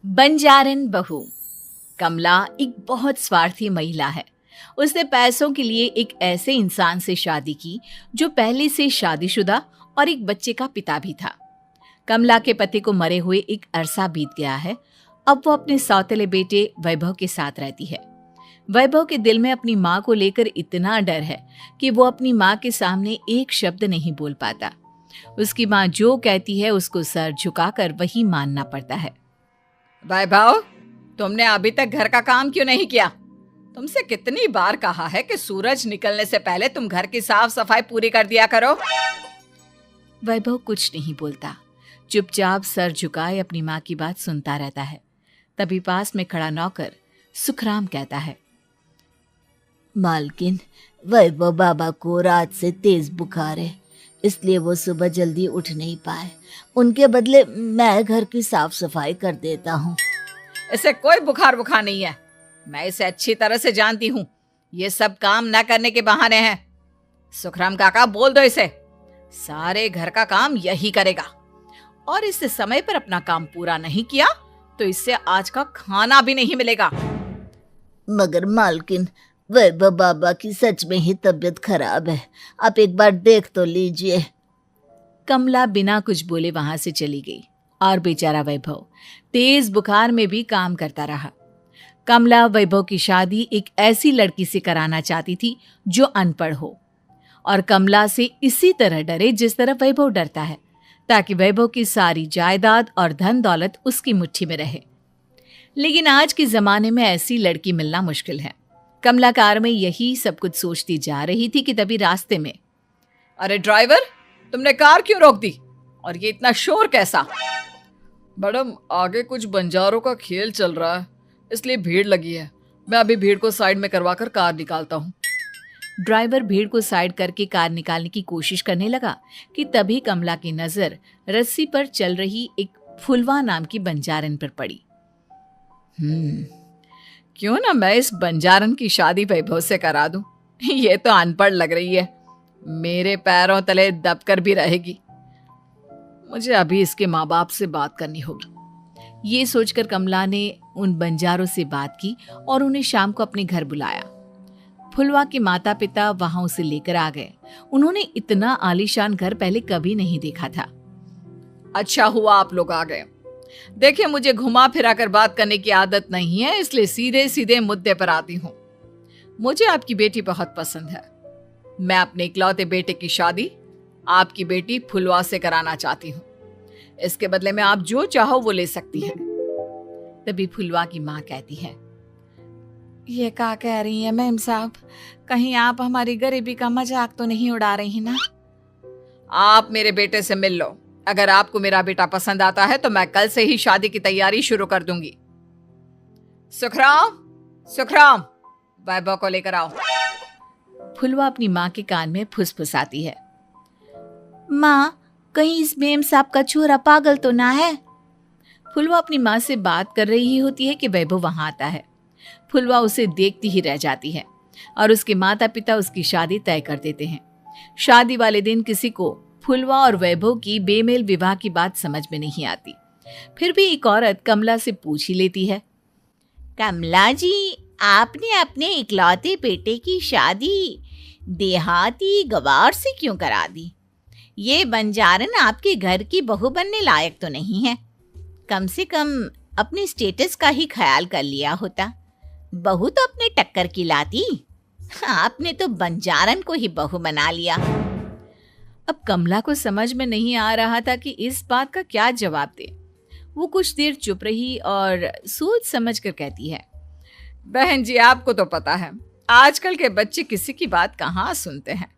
बंजारन बहू। कमला एक बहुत स्वार्थी महिला है। उसने पैसों के लिए एक ऐसे इंसान से शादी की जो पहले से शादीशुदा और एक बच्चे का पिता भी था। कमला के पति को मरे हुए एक अरसा बीत गया है। अब वो अपने सौतेले बेटे वैभव के साथ रहती है। वैभव के दिल में अपनी माँ को लेकर इतना डर है कि वो अपनी माँ के सामने एक शब्द नहीं बोल पाता। उसकी माँ जो कहती है उसको सर झुकाकर वही मानना पड़ता है। वैभव, तुमने अभी तक घर का काम क्यों नहीं किया? तुमसे कितनी बार कहा है कि सूरज निकलने से पहले तुम घर की साफ सफाई पूरी कर दिया करो। वैभव कुछ नहीं बोलता, चुपचाप सर झुकाए अपनी माँ की बात सुनता रहता है। तभी पास में खड़ा नौकर सुखराम कहता है, मालकिन, वैभव बाबा को रात से तेज बुखार है, इसलिए वो सुबह जल्दी उठ नहीं पाए। उनके बदले मैं घर की साफ सफाई कर देता हूँ। इसे कोई बुखार नहीं है। मैं इसे अच्छी तरह से जानती हूँ। ये सब काम न करने के बहाने हैं। सुखराम काका, बोल दो इसे, सारे घर का काम यही करेगा। और इससे समय पर अपना काम पूरा नहीं किया तो इससे आज का खाना भी नहीं मिलेगा। मगर मालकिन, वैभव बाबा की सच में ही तबीयत खराब है, आप एक बार देख तो लीजिए। कमला बिना कुछ बोले वहां से चली गई और बेचारा वैभव तेज बुखार में भी काम करता रहा। कमला वैभव की शादी एक ऐसी लड़की से कराना चाहती थी जो अनपढ़ हो और कमला से इसी तरह डरे जिस तरह वैभव डरता है, ताकि वैभव की सारी जायदाद और धन दौलत उसकी मुट्ठी में रहे। लेकिन आज के जमाने में ऐसी लड़की मिलना मुश्किल है। कमला कार में यही सब कुछ सोचती जा रही थी कि तभी रास्ते में, अरे ड्राइवर, तुमने कार क्यों रोक दी? और ये इतना शोर कैसा? मैडम, आगे कुछ बंजारों का खेल चल रहा है, इसलिए भीड़ लगी है। मैं अभी भीड़ को साइड में करवाकर कार निकालता हूँ। ड्राइवर भीड़ को साइड करके कार निकालने की कोशिश करने लगा कि तभी कमला की नजर रस्सी पर चल रही एक फुलवा नाम की बंजारन पर पड़ी। क्यों ना मैं इस बंजारन की शादी वैभव से करा दूं? ये तो अनपढ़ लग रही है, मेरे पैरों तले दबकर भी रहेगी। मुझे अभी इसके माँ बाप से बात करनी होगी। ये सोचकर कमला ने उन बंजारों से बात की और उन्हें शाम को अपने घर बुलाया। फुलवा के माता पिता वहां उसे लेकर आ गए। उन्होंने इतना आलीशान घर पहले कभी नहीं देखा था। अच्छा हुआ आप लोग आ गए। देखिए, मुझे घुमा फिरा कर बात करने की आदत नहीं है, इसलिए सीधे सीधे मुद्दे पर आती हूँ। मुझे आपकी बेटी बहुत पसंद है। मैं अपने इकलौते बेटे की शादी आपकी बेटी फुलवा से कराना चाहती हूँ। इसके बदले में आप जो चाहो वो ले सकती हैं। तभी फुलवा की माँ कहती है, ये क्या कह रही है मैम साहब? कहीं आप हमारी गरीबी का मजाक तो नहीं उड़ा रही ना? आप मेरे बेटे से मिल लो। अगर आपको मेरा बेटा पसंद आता है तो मैं कल से ही शादी की तैयारी शुरू कर दूंगी। सुखराम, वैभव को लेकर आओ। फुलवा अपनी माँ के कान में फुसफुसाती है, माँ, कहीं इस मेम साहब का छोरा पागल तो ना है? फुलवा अपनी माँ से बात कर रही होती है कि वैभव वहां आता है। फुलवा उसे देखती ही रह जाती है और उसके माता पिता उसकी शादी तय कर देते हैं। शादी वाले दिन किसी को फुलवा और वैभव की बेमेल विवाह की बात समझ में नहीं आती। फिर भी एक औरत कमला से पूछ ही लेती है, कमला जी, आपने अपने इकलौते बेटे की शादी देहाती गवार से क्यों करा दी? ये बंजारन आपके घर की बहू बनने लायक तो नहीं है। कम से कम अपने स्टेटस का ही ख्याल कर लिया होता। बहू तो अपने टक्कर की लाती, आपने तो बंजारन को ही बहू बना लिया। अब कमला को समझ में नहीं आ रहा था कि इस बात का क्या जवाब दे। वो कुछ देर चुप रही और सोच समझ कर कहती है, बहन जी, आपको तो पता है आजकल के बच्चे किसी की बात कहाँ सुनते हैं।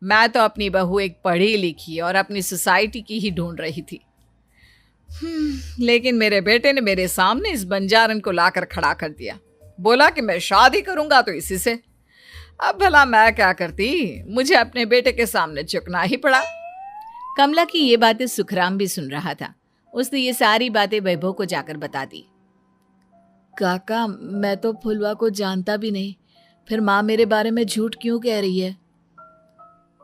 मैं तो अपनी बहू एक पढ़ी लिखी और अपनी सोसाइटी की ही ढूंढ रही थी। लेकिन मेरे बेटे ने मेरे सामने इस बंजारन को लाकर खड़ा कर दिया। बोला कि मैं शादी करूंगा तो इसी से। अब भला मैं क्या करती, मुझे अपने बेटे के सामने झुकना ही पड़ा। कमला की ये बातें सुखराम भी सुन रहा था। उसने ये सारी बातें वैभव को जाकर बता दी। काका, मैं तो फुलवा को जानता भी नहीं, फिर माँ मेरे बारे में झूठ क्यों कह रही है?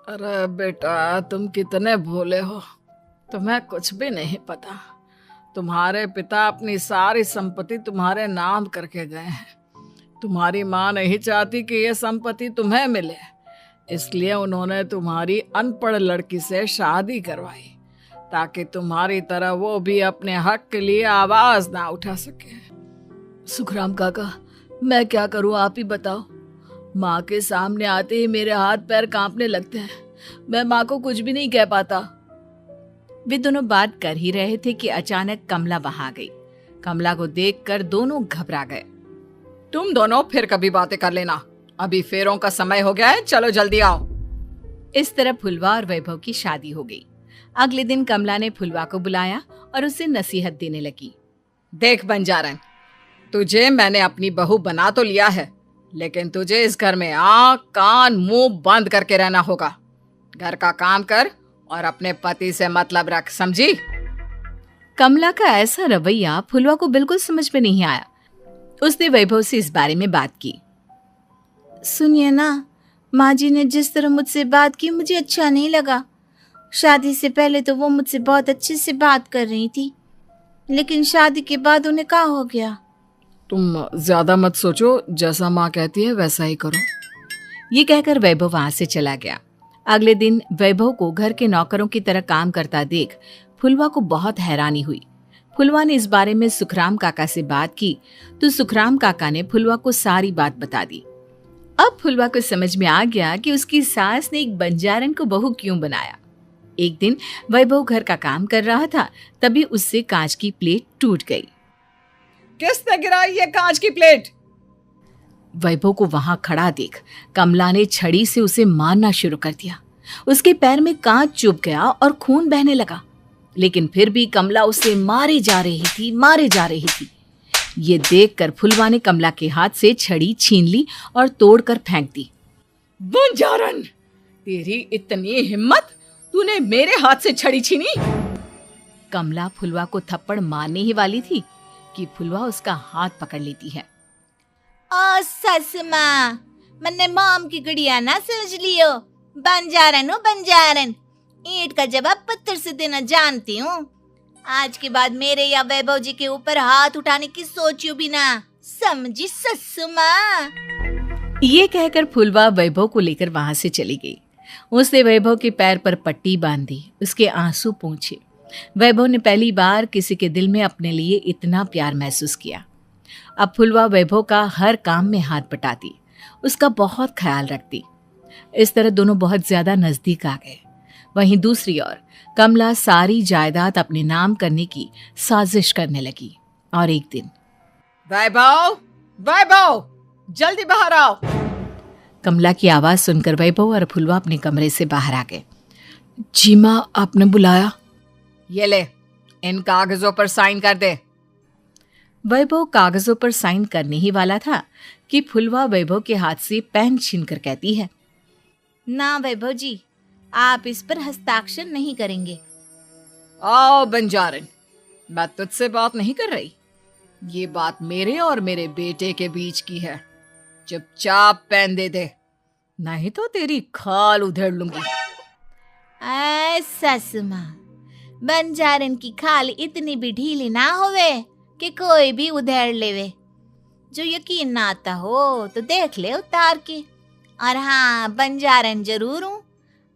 अरे बेटा, तुम कितने भोले हो, तुम्हें कुछ भी नहीं पता। तुम्हारे पिता अपनी सारी संपत्ति तुम्हारे नाम करके गए हैं। तुम्हारी माँ नहीं चाहती कि यह संपत्ति तुम्हें मिले, इसलिए उन्होंने तुम्हारी अनपढ़ लड़की से शादी करवाई ताकि तुम्हारी तरह वो भी अपने हक के लिए आवाज ना उठा सके। सुखराम काका, मैं क्या करूं, आप ही बताओ। माँ के सामने आते ही मेरे हाथ पैर कांपने लगते हैं। मैं माँ को कुछ भी नहीं कह पाता। वे दोनों बात कर ही रहे थे कि अचानक कमला वहां गई। कमला को देखकर दोनों घबरा गए। तुम दोनों फिर कभी बातें कर लेना, अभी फेरों का समय हो गया है, चलो जल्दी आओ। इस तरह फुलवा और वैभव की शादी हो गई। अगले दिन कमला ने फुलवा को बुलाया और उसे नसीहत देने लगी। देख बंजारन, तुझे मैंने अपनी बहू बना तो लिया है, लेकिन तुझे इस घर में आँख कान मुंह बंद करके रहना होगा। घर का काम कर और अपने पति से मतलब रख, समझी? कमला का ऐसा रवैया फुलवा को बिल्कुल समझ में नहीं आया। उसने वैभव से इस बारे में बात की। सुनिए ना, माँ जी ने जिस तरह मुझसे बात की मुझे अच्छा नहीं लगा। शादी से पहले तो वो मुझसे बहुत अच्छे से बात कर रही थी, लेकिन शादी के बाद उन्हें क्या हो गया? तुम ज्यादा मत सोचो, जैसा माँ कहती है वैसा ही करो। ये कहकर वैभव वहां से चला गया। अगले दिन वैभव को घर के नौकरों की तरह काम करता देख फुलवा को बहुत हैरानी हुई। फुलवा ने इस बारे में सुखराम काका से बात की तो सुखराम काका ने फुलवा को सारी बात बता दी। अब फुलवा को समझ में आ गया कि उसकी सास ने एक बंजारन को बहू क्यों बनाया। एक दिन वैभव घर का काम कर रहा था, तभी उससे कांच की प्लेट टूट गई। किसने गिराई ये कांच की प्लेट? वैभव को वहां खड़ा देख कमला ने छड़ी से उसे मारना शुरू कर दिया। उसके पैर में कांच चुभ गया और खून बहने लगा, लेकिन फिर भी कमला उसे मारे जा रही थी। ये देखकर फुलवा ने कमला के हाथ से छड़ी छीन ली और तोड़कर फेंक दी। बंजारन, तेरी इतनी हिम्मत, तूने मेरे हाथ से छड़ी छीनी? कमला फुलवा को थप्पड़ मारने ही वाली थी कि फुलवा उसका हाथ पकड़ लेती है। ओ सस माँ, मैंने मॉम की गुड़िया ना समझ लियो। बंजारन हो बंजारन, ईंट का जवाब पत्थर से देना जानती हूँ। आज के बाद मेरे या वैभव जी के ऊपर हाथ उठाने की सोचियो भी ना, समझी ससु माँ? ये कहकर फुलवा वैभव को लेकर वहां से चली गई। उसने वैभव के पैर पर पट्टी बांधी, उसके आंसू पोंछे। वैभव ने पहली बार किसी के दिल में अपने लिए इतना प्यार महसूस किया। अब फुलवा वैभव का हर काम में हाथ बटाती, उसका बहुत ख्याल रखती। इस तरह दोनों बहुत ज्यादा नजदीक आ गए। वहीं दूसरी ओर कमला सारी जायदाद अपने नाम करने की साजिश करने लगी। और एक दिन, वैभव, जल्दी बाहर आओ। कमला की आवाज सुनकर वैभव और फुलवा अपने कमरे से बाहर आ गए। जी माँ, आपने बुलाया? ये ले, इन कागजों पर साइन कर दे। वैभव कागजों पर साइन करने ही वाला था कि फुलवा वैभव के हाथ से पेन छीनकर कहती है, ना वैभव जी, आप इस पर हस्ताक्षर नहीं करेंगे। आओ बंजारन, मैं तुझसे बात नहीं कर रही। ये बात मेरे और मेरे बेटे के बीच की है। चुपचाप पेन दे दे, नहीं तो तेरी खाल उधेड़ लूंगी। ससु माँ, बंजारन की खाल इतनी भी ढीली ना होवे कि कोई भी उधेड़ लेवे। जो यकीन ना आता हो तो देख ले उतार के। और हाँ, बंजारन जरूर हूँ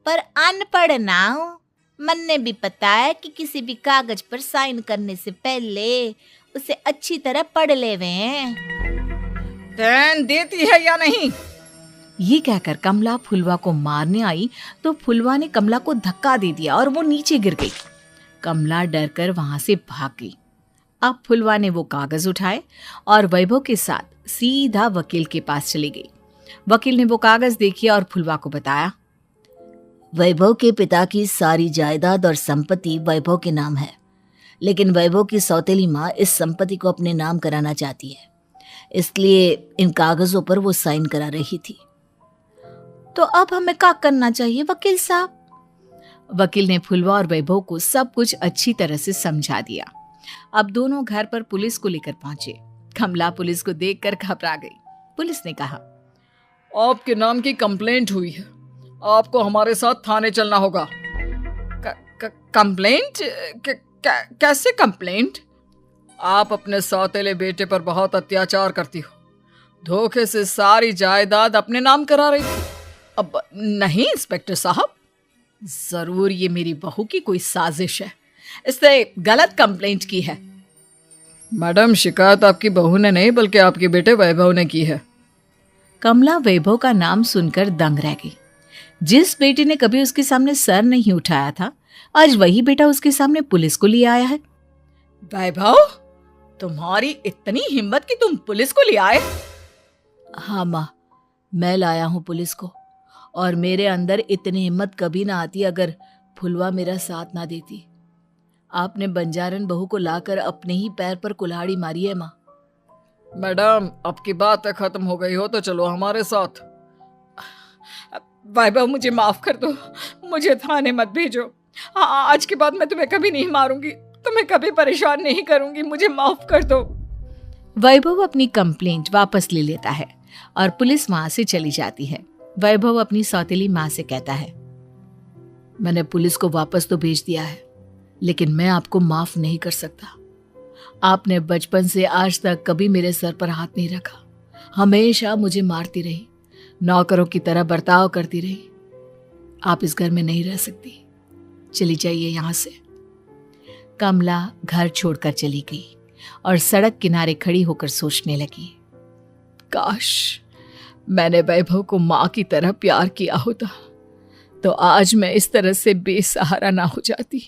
पर अनपढ़ ना हूँ। मैंने भी पता है कि किसी भी कागज पर साइन करने से पहले उसे अच्छी तरह पढ़ लेवे हैं। पेन देती है या नहीं? ये कहकर कमला फुलवा को मारने आई तो फुलवा ने कमला को धक्का दे दिया और वो नीचे गिर गई। कमला डरकर वहां से भाग गई। अब फुलवा ने वो कागज उठाए और वैभव के साथ सीधा वकील के पास चली गई। वकील ने वो कागज देखी और फुलवा को बताया, वैभव के पिता की सारी जायदाद और संपत्ति वैभव के नाम है, लेकिन वैभव की सौतेली माँ इस संपत्ति को अपने नाम कराना चाहती है, इसलिए इन कागजों पर वो साइन करा रही थी। तो अब हमें क्या करना चाहिए वकील साहब? वकील ने फुलवा और वैभव को सब कुछ अच्छी तरह से समझा दिया। अब दोनों घर पर पुलिस को लेकर पहुंचे। कमला पुलिस को देखकर घबरा गई। पुलिस ने कहा, आपके नाम की कंप्लेंट हुई है, आपको हमारे साथ थाने चलना होगा। कंप्लेंट? कैसे कंप्लेंट? आप अपने सौतेले बेटे पर बहुत अत्याचार करती हो। धोखे से सारी जायदाद अपने नाम करा रही थी। अब नहीं इंस्पेक्टर साहब, जरूर ये मेरी बहू की कोई साजिश है, इसने गलत कंप्लेंट की है। मैडम, शिकायत आपकी बहू ने नहीं बल्कि आपके बेटे वैभव ने की है। कमला वैभव का नाम सुनकर दंग रह गई। जिस बेटे ने कभी उसके सामने सर नहीं उठाया था, आज वही बेटा उसके सामने पुलिस को लिए आया है। वैभव, तुम्हारी इतनी हिम्मत कि तुम पुलिस को ले आए? हाँ माँ, मैं लाया हूँ पुलिस को, और मेरे अंदर इतनी हिम्मत कभी ना आती अगर फुलवा मेरा साथ ना देती। आपने बंजारन बहू को लाकर अपने ही पैर पर कुल्हाड़ी मारी है माँ। मैडम, अब की बात खत्म हो गई हो तो चलो हमारे साथ। वैभव, मुझे माफ कर दो, मुझे थाने मत भेजो। आज के बाद मैं तुम्हें कभी नहीं मारूंगी, तुम्हें कभी परेशान नहीं करूंगी, मुझे माफ कर दो। वैभव अपनी कंप्लेंट वापस ले लेता है और पुलिस वहां से चली जाती है। वैभव अपनी सौतेली माँ से कहता है, मैंने पुलिस को वापस तो भेज दिया है, लेकिन मैं आपको माफ नहीं कर सकता। आपने बचपन से आज तक कभी मेरे सर पर हाथ नहीं रखा, हमेशा मुझे मारती रही, नौकरों की तरह बर्ताव करती रही। आप इस घर में नहीं रह सकती, चली जाइए यहां से। कमला घर छोड़कर चली गई और सड़क किनारे खड़ी होकर सोचने लगी, काश मैंने वैभव को माँ की तरह प्यार किया होता तो आज मैं इस तरह से बेसहारा ना हो जाती।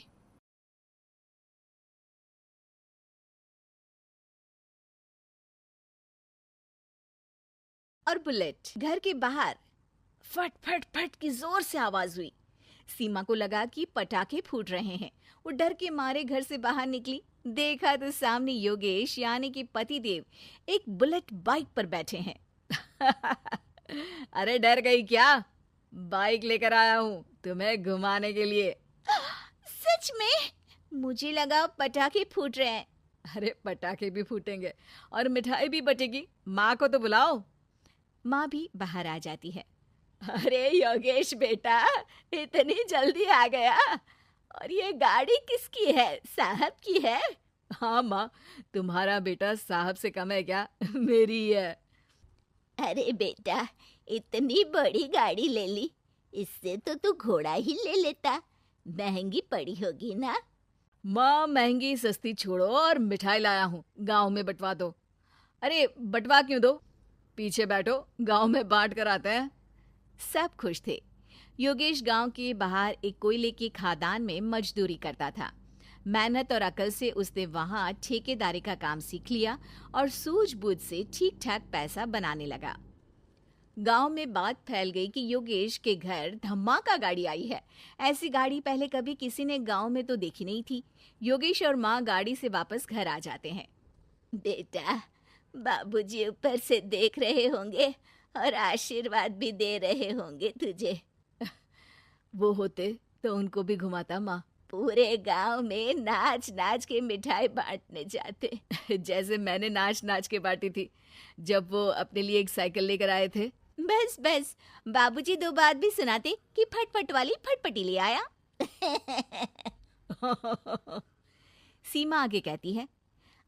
और बुलेट घर के बाहर फट फट फट की जोर से आवाज हुई। सीमा को लगा कि पटाखे फूट रहे हैं। वो डर के मारे घर से बाहर निकली। देखा तो सामने योगेश यानी कि पतिदेव एक बुलेट बाइक पर बैठे हैं। अरे डर गई क्या? बाइक लेकर आया हूँ तुम्हें घुमाने के लिए। सच में? मुझे लगा पटाखे फूट रहे हैं। अरे पटाखे भी फूटेंगे और मिठाई भी बटेगी। माँ को तो बुलाओ। माँ भी बाहर आ जाती है। अरे योगेश बेटा, इतनी जल्दी आ गया? और ये गाड़ी किसकी है? साहब की है? हाँ माँ, तुम्हारा बेटा साहब से कम है क्या? मेरी है। अरे बेटा, इतनी बड़ी गाड़ी ले ली, इससे तो तू घोड़ा ही ले लेता। महंगी पड़ी होगी ना? माँ, महंगी सस्ती छोड़ो और मिठाई लाया हूँ, गांव में बंटवा दो। अरे बंटवा क्यों दो, पीछे बैठो, गांव में बांट कर आते हैं। सब खुश थे। योगेश गांव के बाहर एक कोयले की खदान में मजदूरी करता था। मेहनत और अकल से उसने वहां ठेकेदारी का काम सीख लिया और सूझबूझ से ठीक ठाक पैसा बनाने लगा। गांव में बात फैल गई कि योगेश के घर धमाका गाड़ी आई है। ऐसी गाड़ी पहले कभी किसी ने गांव में तो देखी नहीं थी। योगेश और माँ गाड़ी से वापस घर आ जाते हैं। बेटा, बाबूजी ऊपर से देख रहे होंगे और आशीर्वाद भी दे रहे होंगे तुझे। वो होते तो उनको भी घुमाता माँ। पूरे गांव में नाच नाच के मिठाई बांटने जाते। जैसे मैंने नाच नाच के बांटी थी जब वो अपने लिए एक साइकिल लेकर आए थे। बस बस, बाबूजी दो बात भी सुनाते कि फटफट वाली फटपटी ले आया। सीमा आगे कहती है,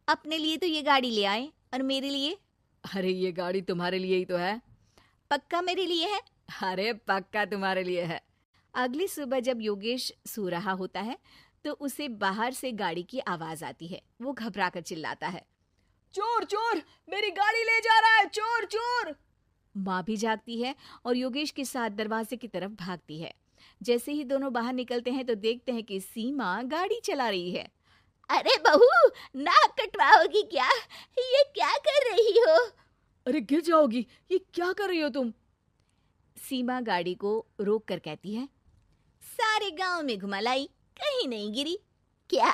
अपने लिए तो ये गाड़ी ले आए और मेरे लिए? अरे ये गाड़ी तुम्हारे लिए ही तो है। पक्का मेरे लिए है? अरे पक्का तुम्हारे लिए है। अगली सुबह जब योगेश सो रहा होता है तो उसे बाहर से गाड़ी की आवाज आती है। वो घबराकर चिल्लाता है, चोर चोर, मेरी गाड़ी ले जा रहा है, चोर चोर। माँ भी जागती है और योगेश के साथ दरवाजे की तरफ भागती है। जैसे ही दोनों बाहर निकलते हैं तो देखते हैं कि सीमा गाड़ी चला रही है। अरे बहू, नाक कटवाओगी क्या? ये क्या कर रही हो? अरे गिर जाओगी, ये क्या कर रही हो तुम? सीमा गाड़ी को रोक कर कहती है, सारे गांव में घुमा लाई, कहीं नहीं गिरी। क्या?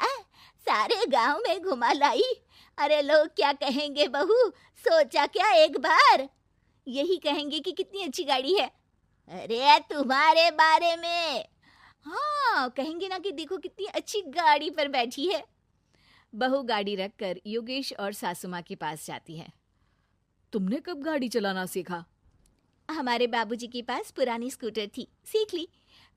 सारे गांव में घुमा लाई? अरे लोग क्या कहेंगे बहू, सोचा क्या एक बार? यही कहेंगे कि कितनी अच्छी गाड़ी है। अरे तुम्हारे बारे में। हाँ, कहेंगे ना कि देखो कितनी अच्छी गाड़ी पर बैठी है। बहू गाड़ी रखकर योगेश और सासू माँ के पास जाती है। तुमने कब गाड़ी चलाना सीखा? हमारे बाबूजी के पास पुरानी स्कूटर थी, सीख ली।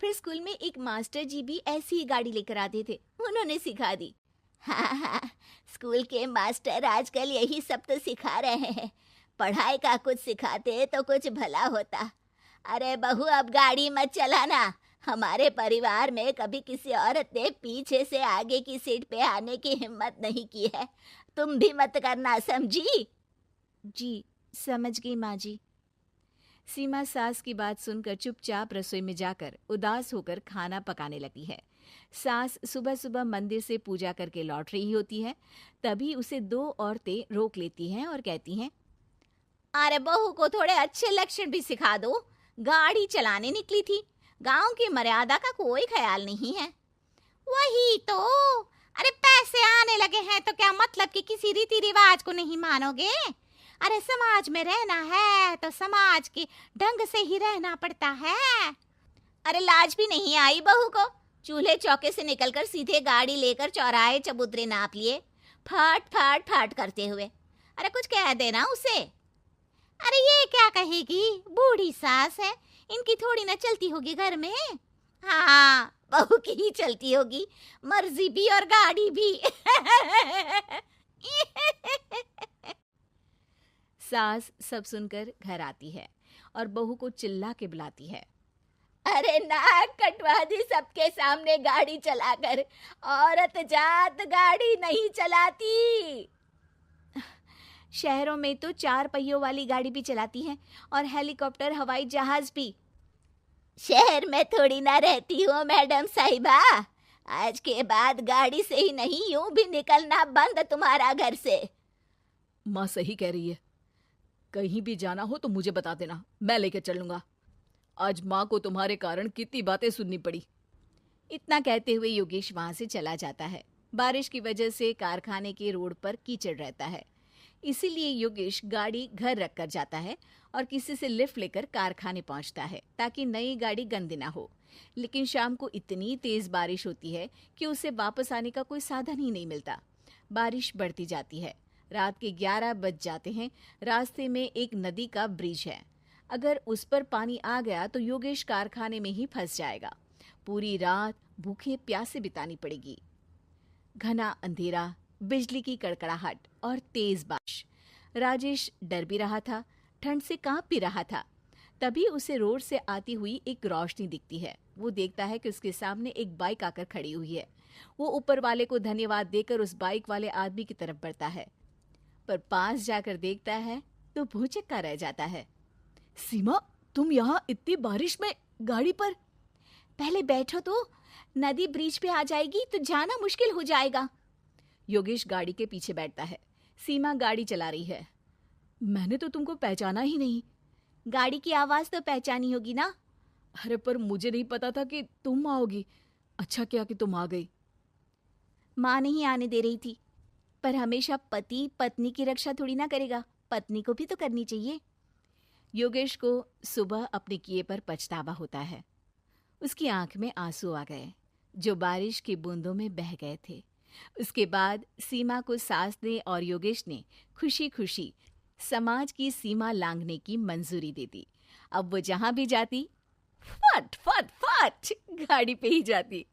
फिर स्कूल में एक मास्टर जी भी ऐसी ही गाड़ी लेकर आते थे, उन्होंने सिखा दी। हाँ हाँ, स्कूल के मास्टर आजकल यही सब तो सिखा रहे हैं। पढ़ाई का कुछ सिखाते तो कुछ भला होता। अरे बहू, अब गाड़ी मत चलाना। हमारे परिवार में कभी किसी औरत ने पीछे से आगे की सीट पे आने की हिम्मत नहीं की है। तुम भी मत करना, समझी? जी, समझ गई माँ जी। सीमा सास की बात सुनकर चुपचाप रसोई में जाकर उदास होकर खाना पकाने लगी है। सास सुबह सुबह मंदिर से पूजा करके लौट रही होती है। तभी उसे दो औरतें रोक लेती हैं और कहती हैं, अरे बहू को थोड़े अच्छे लक्षण भी सिखा दो। गाड़ी चलाने निकली थी, गांव की मर्यादा का कोई ख्याल नहीं है। वही तो, अरे पैसे आने लगे हैं तो क्या मतलब कि किसी रीति रिवाज को नहीं मानोगे? अरे समाज में रहना है तो समाज के ढंग से ही रहना पड़ता है। अरे लाज भी नहीं आई बहू को? चूल्हे चौके से निकलकर सीधे गाड़ी लेकर चौराहे चबूतरे नाप लिए, फट फट फट करते हुए। अरे कुछ कह देना उसे। अरे ये क्या कहेगी, बूढ़ी सास है, इनकी थोड़ी ना चलती होगी घर में। हाँ, बहू की ही चलती होगी, मर्जी भी और गाड़ी भी। सास सब सुनकर घर आती है और बहू को चिल्ला के बुलाती है। अरे नाक कटवा दी सबके सामने गाड़ी चलाकर। औरत जात गाड़ी नहीं चलाती। शहरों में तो 4 पहियों वाली गाड़ी भी चलाती हैं और हेलीकॉप्टर, हवाई जहाज भी। शहर में थोड़ी ना रहती हूँ मैडम साहिबा। आज के बाद गाड़ी से ही नहीं, यूं भी निकलना बंद तुम्हारा घर से। माँ सही कह रही है। कहीं भी जाना हो तो मुझे बता देना, मैं लेकर चलूंगा। आज माँ को तुम्हारे कारण कितनी बातें सुननी पड़ी। इतना कहते हुए योगेश वहां से चला जाता है। बारिश की वजह से कारखाने के रोड पर कीचड़ रहता है, इसीलिए योगेश गाड़ी घर रख कर जाता है और किसी से लिफ्ट लेकर कारखाने पहुंचता है ताकि नई गाड़ी गंदी ना हो। लेकिन शाम को इतनी तेज बारिश होती है कि उसे वापस आने का कोई साधन ही नहीं मिलता। बारिश बढ़ती जाती है, रात के 11 बज जाते हैं। रास्ते में एक नदी का ब्रिज है, अगर उस पर पानी आ गया तो योगेश कारखाने में ही फंस जाएगा। पूरी रात भूखे प्यासे बितानी पड़ेगी। घना अंधेरा, बिजली की कड़कड़ाहट और तेज बारिश। राजेश डर भी रहा था, ठंड से कांप भी रहा था। तभी उसे रोड से आती हुई एक रोशनी दिखती है। वो देखता है कि उसके सामने एक बाइक आकर खड़ी हुई है। वो ऊपर वाले को धन्यवाद देकर उस बाइक वाले आदमी की तरफ बढ़ता है, पर पास जाकर देखता है तो भौचक्का रह जाता है। सीमा, तुम यहाँ इतनी बारिश में गाड़ी पर? पहले बैठो तो, नदी ब्रिज पे आ जाएगी तो जाना मुश्किल हो जाएगा। योगेश गाड़ी के पीछे बैठता है। सीमा गाड़ी चला रही है। मैंने तो तुमको पहचाना ही नहीं। गाड़ी की आवाज तो पहचानी होगी ना? अरे पर मुझे नहीं पता था कि तुम आओगी। अच्छा किया कि तुम आ गई। माँ नहीं आने दे रही थी, पर हमेशा पति पत्नी की रक्षा थोड़ी ना करेगा, पत्नी को भी तो करनी चाहिए। योगेश को सुबह अपने किए पर पछतावा होता है। उसकी आंख में आंसू आ गए जो बारिश की बूंदों में बह गए थे। उसके बाद सीमा को सास ने और योगेश ने खुशी खुशी समाज की सीमा लांघने की मंजूरी दे दी। अब वो जहां भी जाती फट फट फट गाड़ी पे ही जाती।